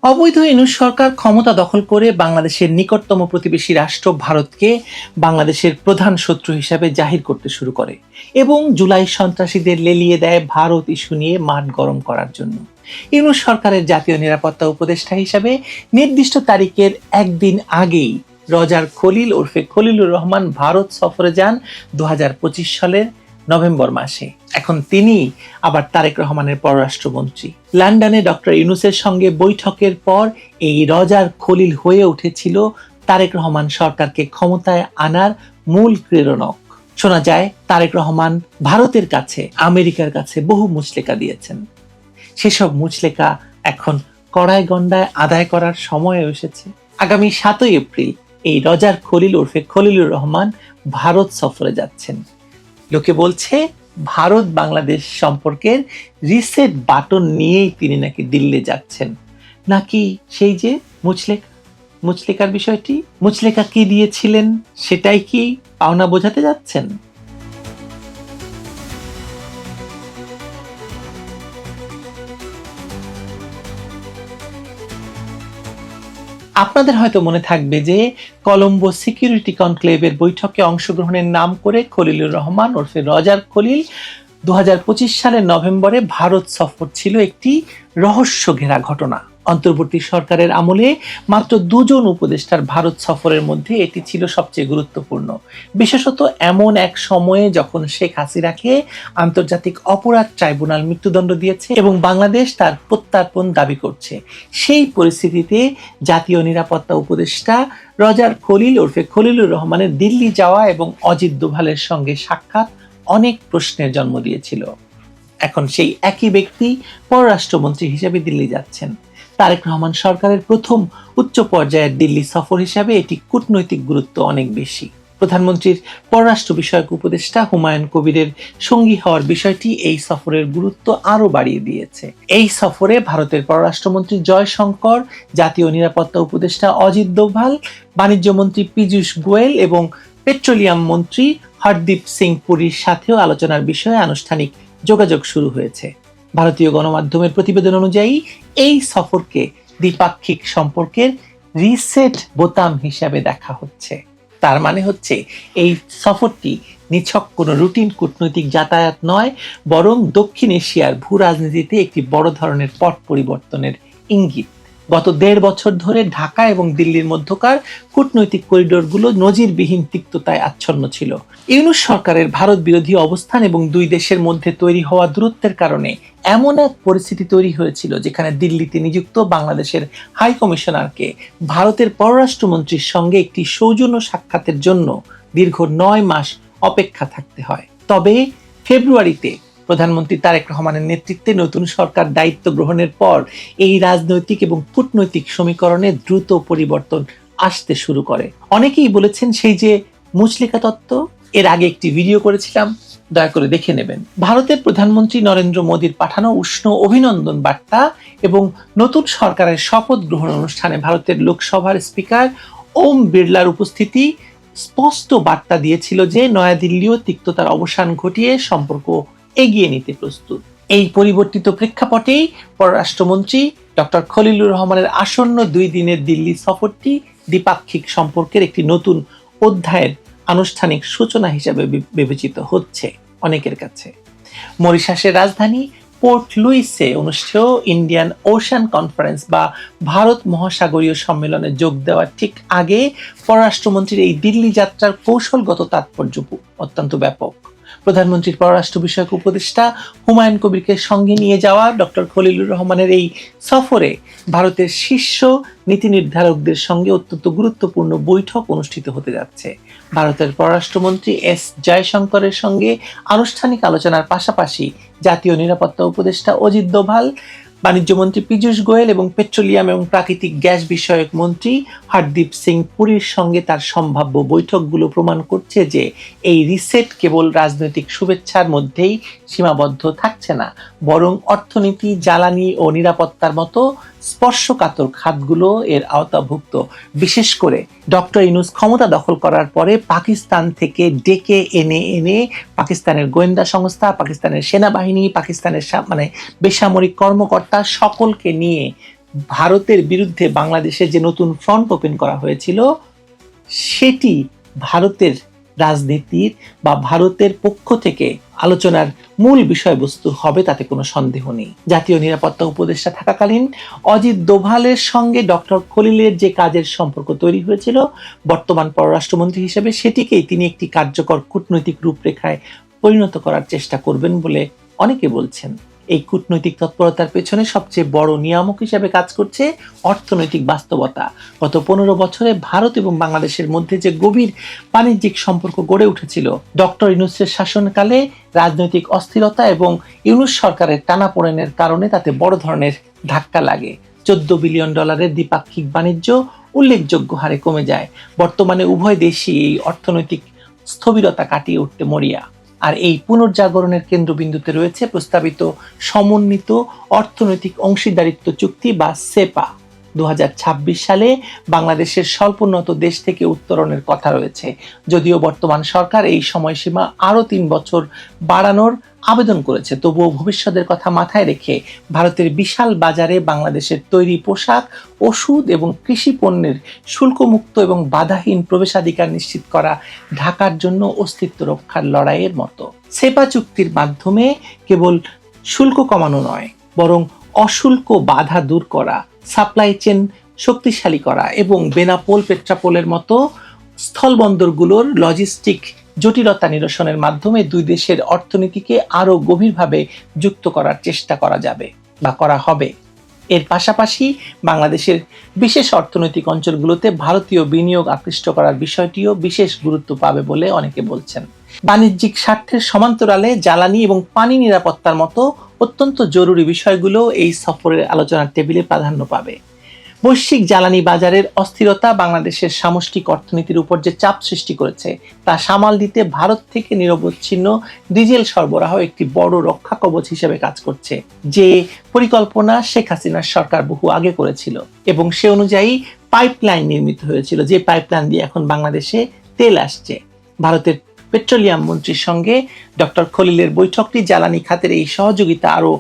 অবৈধ ইউনূস সরকার ক্ষমতা দখল করে বাংলাদেশের নিকটতম প্রতিবেশী রাষ্ট্র ভারতকে বাংলাদেশের প্রধান শত্রু হিসাবে জাহির করতে শুরু করে এবং জুলাই সন্ত্রাসীদের লেলিয়ে দেয় ভারত ইস্যু নিয়ে মাঠ গরম করার জন্য। ইউনূস সরকারের জাতীয় নিরাপত্তা উপদেষ্টা হিসাবে নির্দিষ্ট তারিখের একদিন আগেই রজার খলিল ওরফে খলিলুর রহমান ভারত সফরে যান ২০২৫ সালের নভেম্বর মাসে। এখন তিনি আবার তারেক রহমানের পররাষ্ট্রমন্ত্রী। লন্ডনে ডক্টর ইউনূসের সঙ্গে বৈঠকের পর এই রজার খলিল হয়ে উঠেছিল তারেক রহমান সরকারকে ক্ষমতায় আনার মূল প্রেরণক। শোনা যায় তারেক রহমান ভারতের কাছে, আমেরিকার কাছে বহু মুচলেকা দিয়েছেন। সেসব মুচলেকা এখন কড়ায় গন্ডায় আদায় করার সময় এসেছে। আগামী ৭ই এপ্রিল এই রজার খলিল ওরফে খলিলুর রহমান ভারত সফরে যাচ্ছেন। লোকে বলছে ভারত বাংলাদেশ সম্পর্কের রিসেট বাটন নিয়েই তিনি নাকি দিল্লি যাচ্ছেন। নাকি সেই যে মুচলেকার বিষয়টি, মুচলেকা কি দিয়েছিলেন সেটাই কি পাওনা বোঝাতে যাচ্ছেন? আপনাদের হয়তো মনে থাকবে যে কলম্বো সিকিউরিটি কনক্লেভের বৈঠকে অংশগ্রহণের নাম করে খলিলুর রহমান ওরফে রজার খলিল ২০২৫ সালের নভেম্বরে ভারত সফর ছিল একটি রহস্য ঘেরা ঘটনা। অন্তর্বর্তী সরকারের আমলে মাত্র ২ জন উপদেষ্টার ভারত সফরের মধ্যে এটি ছিল সবচেয়ে গুরুত্বপূর্ণ, বিশেষত এমন এক সময়ে যখন শেখ হাসিনাকে আন্তর্জাতিক অপরাধ ট্রাইব্যুনাল মৃত্যুদণ্ড দিয়েছে এবং বাংলাদেশ তার প্রত্যার্পণ দাবি করছে। সেই পরিস্থিতিতে জাতীয় নিরাপত্তা উপদেষ্টা রজার খলিল ওরফে খলিলুর রহমানের দিল্লি যাওয়া এবং অজিত দোভালের সঙ্গে সাক্ষাৎ অনেক প্রশ্নের জন্ম দিয়েছিল। এখন সেই একই ব্যক্তি পররাষ্ট্রমন্ত্রী হিসেবে দিল্লি যাচ্ছেন। তারেক রহমান সরকারের প্রথম উচ্চ পর্যায়ের দিল্লি সফর হিসাবে এটি কূটনৈতিক গুরুত্ব অনেক বেশি। প্রধানমন্ত্রীর পররাষ্ট্র বিষয়ক উপদেষ্টা হুমায়ুন কবিরের সঙ্গী হওয়ার বিষয়টি এই সফরের গুরুত্ব আরো বাড়িয়ে দিয়েছে। এই সফরে ভারতের পররাষ্ট্রমন্ত্রী জয়শঙ্কর, জাতীয় নিরাপত্তা উপদেষ্টা অজিত দোভাল, বাণিজ্য মন্ত্রী পীযূষ গোয়েল এবং পেট্রোলিয়াম মন্ত্রী হরদীপ সিং পুরীর সাথেও আলোচনার বিষয়ে আনুষ্ঠানিক যোগাযোগ শুরু হয়েছে। ভারতীয় গণমাধ্যমের প্রতিবেদন অনুযায়ী এই সফরকে দ্বিপাক্ষিক সম্পর্কের রিসেট বোতাম হিসাবে দেখা হচ্ছে। তার মানে হচ্ছে এই সফরটি নিছক কোনো রুটিন কূটনৈতিক যাতায়াত নয়, বরং দক্ষিণ এশিয়ার ভূ রাজনীতিতে একটি বড় ধরনের পট পরিবর্তনের ইঙ্গিত। গত ১.৫ বছর ধরে ঢাকা এবং দিল্লির মধ্যকার কূটনৈতিক করিডোরগুলো নজিরবিহীন তিক্ততায় আচ্ছন্ন ছিল। ইউনূস সরকারের ভারত বিরোধী অবস্থান এবং দুই দেশের মধ্যে তৈরি হওয়া দূরত্বের কারণে এমন এক পরিস্থিতি তৈরি হয়েছিল যেখানে দিল্লিতে নিযুক্ত বাংলাদেশের হাই কমিশনারকে ভারতের পররাষ্ট্রমন্ত্রীর সঙ্গে একটি সৌজন্য সাক্ষাতের জন্য দীর্ঘ ৯ মাস অপেক্ষা থাকতে হয়। তবে ফেব্রুয়ারিতে প্রধানমন্ত্রী তারেক রহমানের নেতৃত্বে নতুন সরকার দায়িত্ব গ্রহণের পর এই রাজনৈতিক এবং কূটনৈতিক সমীকরণে দ্রুত পরিবর্তন আসতে শুরু করে। অনেকেই বলেছেন সেই যে মুচলেকা তত্ত্ব, এর আগে একটি ভিডিও করেছিলাম, দয়া করে দেখে নেবেন। ভারতের প্রধানমন্ত্রী নরেন্দ্র মোদীর পাঠানো উষ্ণ অভিনন্দন বার্তা এবং নতুন সরকারের শপথ গ্রহণ অনুষ্ঠানে ভারতের লোকসভার স্পিকার ওম বিড়লার উপস্থিতি স্পষ্ট বার্তা দিয়েছিল যে নয়াদিল্লিও তিক্ততার অবসান ঘটিয়ে সম্পর্ক এগিয়ে নিতে প্রস্তুত। এই পরিবর্তিত প্রেক্ষাপটেই পররাষ্ট্রমন্ত্রী ডক্টর খলিলুর রহমানের আসন্ন ২ দিনের দিল্লি সফরটি দ্বিপাক্ষিক সম্পর্কের একটি নতুন অধ্যায়ের আনুষ্ঠানিক সূচনা হিসেবে বিবেচিত হচ্ছে অনেকের কাছে। মরিশাসের রাজধানী পোর্ট লুইসে অনুষ্ঠেয় ইন্ডিয়ান ওশান কনফারেন্স বা ভারত মহাসাগরীয় সম্মেলনে যোগ দেওয়ার ঠিক আগে পররাষ্ট্রমন্ত্রীর এই দিল্লি যাত্রার কৌশলগত তাৎপর্য অত্যন্ত ব্যাপক। প্রধানমন্ত্রীর পররাষ্ট্র বিষয়ক উপদেষ্টা হুমায়ুন কবিরকে সঙ্গে নিয়ে যাওয়া ডক্টর খলিলুর রহমানের এই সফরে ভারতের শীর্ষ নীতি নির্ধারকদের সঙ্গে অত্যন্ত গুরুত্বপূর্ণ বৈঠক অনুষ্ঠিত হতে যাচ্ছে। ভারতের পররাষ্ট্রমন্ত্রী এস জয়শঙ্করের সঙ্গে আনুষ্ঠানিক আলোচনার পাশাপাশি জাতীয় নিরাপত্তা উপদেষ্টা অজিত দোভাল, বাণিজ্য মন্ত্রী পীযূষ গোয়েল এবং পেট্রোলিয়াম এবং প্রাকৃতিক গ্যাস বিষয়ক মন্ত্রী হরদীপ সিং পুরীর সঙ্গে তার সম্ভাব্য বৈঠকগুলো প্রমাণ করছে যে এই রিসেট কেবল রাজনৈতিক শুভেচ্ছার মধ্যেই সীমাবদ্ধ থাকছে না, বরং অর্থনীতি, জ্বালানি ও নিরাপত্তার মতো স্পর্শকাতর খাতগুলো এর আওতাভুক্ত। বিশেষ করে ডক্টর ইউনূস ক্ষমতা দখল করার পরে পাকিস্তান থেকে ডেকে এনে পাকিস্তানের গোয়েন্দা সংস্থা, পাকিস্তানের সেনাবাহিনী, পাকিস্তানের বেসামরিক কর্মকর্তা সকলকে নিয়ে ভারতের বিরুদ্ধে বাংলাদেশে যে নতুন ফ্রন্ট ওপেন করা হয়েছিল সেটি ভারতের রাজনীতির বা ভারতের পক্ষ থেকে আলোচনার মূল বিষয়বস্তু হবে, তাতে কোনো সন্দেহ নেই। জাতীয় নিরাপত্তা উপদেষ্টা থাকাকালীন অজিত দোভালের সঙ্গে ডক্টর খলিলের যে কাজের সম্পর্ক তৈরি হয়েছিল, বর্তমান পররাষ্ট্রমন্ত্রী হিসেবে সেটিকেই তিনি একটি কার্যকর কূটনৈতিক রূপরেখায় পরিণত করার চেষ্টা করবেন বলে অনেকে বলছেন। এই কূটনৈতিক তৎপরতার পেছনে সবচেয়ে বড় নিয়ামক হিসেবে কাজ করছে অর্থনৈতিক বাস্তবতা। গত 15 বছরে ভারত এবং বাংলাদেশের মধ্যে যে গভীর বাণিজ্যিক সম্পর্ক গড়ে উঠেছিল, ডক্টর ইউনূসের শাসনকালে রাজনৈতিক অস্থিরতা এবং ইউনূস সরকারের টানাপোড়েনের কারণে তাতে বড় ধরনের ধাক্কা লাগে। $14 বিলিয়ন দ্বিপাক্ষিক বাণিজ্য উল্লেখযোগ্য হারে কমে যায়। বর্তমানে উভয় দেশই এই অর্থনৈতিক স্থবিরতা কাটিয়ে উঠতে মরিয়া। আর এই পুনর্জাগরণের কেন্দ্রবিন্দুতে রয়েছে প্রস্তাবিত সমন্বিত অর্থনৈতিক অংশীদারিত্ব চুক্তি বা সেপা। 2026 সালে বাংলাদেশের স্বল্পোন্নত দেশ থেকে উত্তরণের কথা রয়েছে, যদিও বর্তমান সরকার এই সময়সীমা আরো 3 বছর বাড়ানোর আবেদন করেছে। তবুও ভবিষ্যতের কথা মাথায় রেখে ভারতের বিশাল বাজারে বাংলাদেশের তৈরি পোশাক, ওষুধ এবং কৃষি পণ্যের শুল্কমুক্ত এবং বাধাহীন প্রবেশাধিকার নিশ্চিত করা ঢাকার জন্য অস্তিত্ব রক্ষার লড়াইয়ের মতো। সেপা চুক্তির মাধ্যমে কেবল শুল্ক কমানো নয়, বরং অশুল্ক বাধা দূর করা, সাপ্লাই চেন শক্তিশালী করা এবং বেনাপোল পেট্রাপোলের মতো স্থলবন্দরগুলোর লজিস্টিক জটিলতা নিরসনের মাধ্যমে দুই দেশের অর্থনীতিকে আরো গভীরভাবে যুক্ত করার চেষ্টা করা যাবে বা করা হবে। এর পাশাপাশি বাংলাদেশের বিশেষ অর্থনৈতিক অঞ্চলগুলোতে ভারতীয় বিনিয়োগ আকৃষ্ট করার বিষয়টিও বিশেষ গুরুত্ব পাবে বলে অনেকে বলছেন। বাণিজ্যিক স্বার্থের সমান্তরালে জ্বালানি এবং পানি নিরাপত্তার মতো অত্যন্ত জরুরি বিষয়গুলো এই সফরের আলোচনার টেবিলে প্রাধান্য পাবে। বৈশ্বিক জ্বালানি বাজারের অস্থিরতা বাংলাদেশের সামষ্টিক অর্থনীতির উপর যে চাপ সৃষ্টি করেছে তা সামাল দিতে ভারত থেকে নিরবচ্ছিন্ন ডিজেল সরবরাহ একটি বড় রক্ষা কবচ হিসেবে কাজ করছে, যে পরিকল্পনা শেখ হাসিনার সরকার বহু আগে করেছিল এবং সে অনুযায়ী পাইপলাইন নির্মিত হয়েছিল, যে পাইপলাইন দিয়ে এখন বাংলাদেশে তেল আসছে। ভারতের পেট্রোলিয়াম মন্ত্রীর সঙ্গে ডক্টর খলিলের বৈঠকটি জ্বালানি খাতের এই সহযোগিতা আরো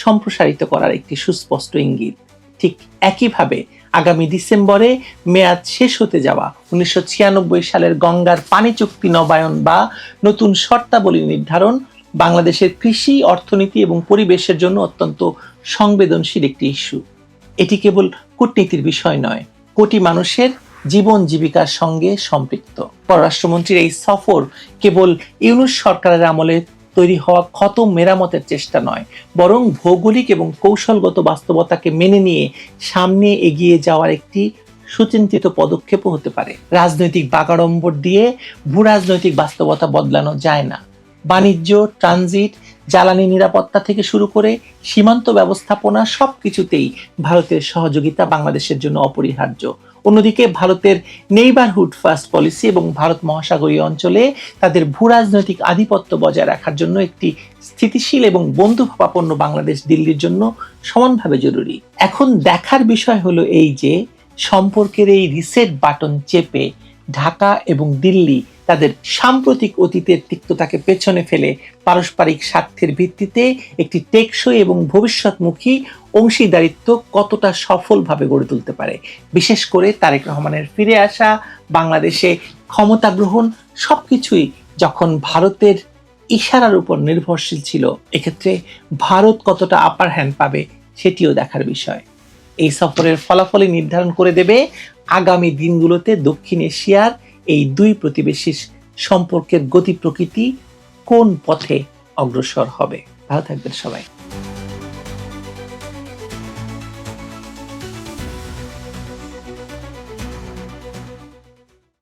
সম্প্রসারিত করার একটি সুস্পষ্ট ইঙ্গিত। ঠিক একইভাবে আগামী ডিসেম্বরে মেয়াদ শেষ হতে যাওয়া 1996 সালের গঙ্গার পানি চুক্তি নবায়ন বা নতুন শর্তাবলী নির্ধারণ বাংলাদেশের কৃষি, অর্থনীতি এবং পরিবেশের জন্য অত্যন্ত সংবেদনশীল একটি ইস্যু। এটি কেবল কূটনীতির বিষয় নয়, কোটি মানুষের জীবন জীবিকার সঙ্গে সম্পৃক্ত। পররাষ্ট্রমন্ত্রীর এই সফর কেবল ইউনূস সরকারের আমলে তৈরি হওয়া ক্ষত মেরামতের চেষ্টা নয়, বরং ভৌগোলিক এবং কৌশলগত বাস্তবতাকে মেনে নিয়ে সামনে এগিয়ে যাওয়ার একটি সুচিন্তিত পদক্ষেপও হতে পারে। রাজনৈতিক বাগাড়ম্বর দিয়ে ভূরাজনৈতিক বাস্তবতা বদলানো যায় না। বাণিজ্য, ট্রানজিট, জ্বালানি নিরাপত্তা থেকে শুরু করে সীমান্ত ব্যবস্থাপনা সবকিছুতেই ভারতের সহযোগিতা বাংলাদেশের জন্য অপরিহার্য। অন্যদিকে ভারতের নেইবারহুড ফার্স্ট পলিসি এবং ভারত মহাসাগরীয় অঞ্চলে তাদের ভূরাজনৈতিক আধিপত্য বজায় রাখার জন্য একটি স্থিতিশীল এবং বন্ধুভাবাপন্ন বাংলাদেশ দিল্লির জন্য সমানভাবে জরুরি। এখন দেখার বিষয় হলো এই যে সম্পর্কের এই রিসেট বাটন চেপে ঢাকা এবং দিল্লি তাদের সাম্প্রতিক অতীতের তিক্ততাকে পেছনে ফেলে পারস্পরিক স্বার্থের ভিত্তিতে একটি টেকসই এবং ভবিষ্যৎমুখী অংশীদারিত্ব কতটা সফলভাবে গড়ে তুলতে পারে। বিশেষ করে তারেক রহমানের ফিরে আসা, বাংলাদেশে ক্ষমতা গ্রহণ সবকিছুই যখন ভারতের ইশারার উপর নির্ভরশীল ছিল, এক্ষেত্রে ভারত কতটা আপার হ্যান্ড পাবে সেটিও দেখার বিষয়। এই সফরের ফলাফলই নির্ধারণ করে দেবে আগামী দিনগুলোতে দক্ষিণ এশিয়ার এই দুই প্রতিবেশীর সম্পর্কের গতি প্রকৃতি কোন পথে অগ্রসর হবে। ভালো থাকবেন সবাই।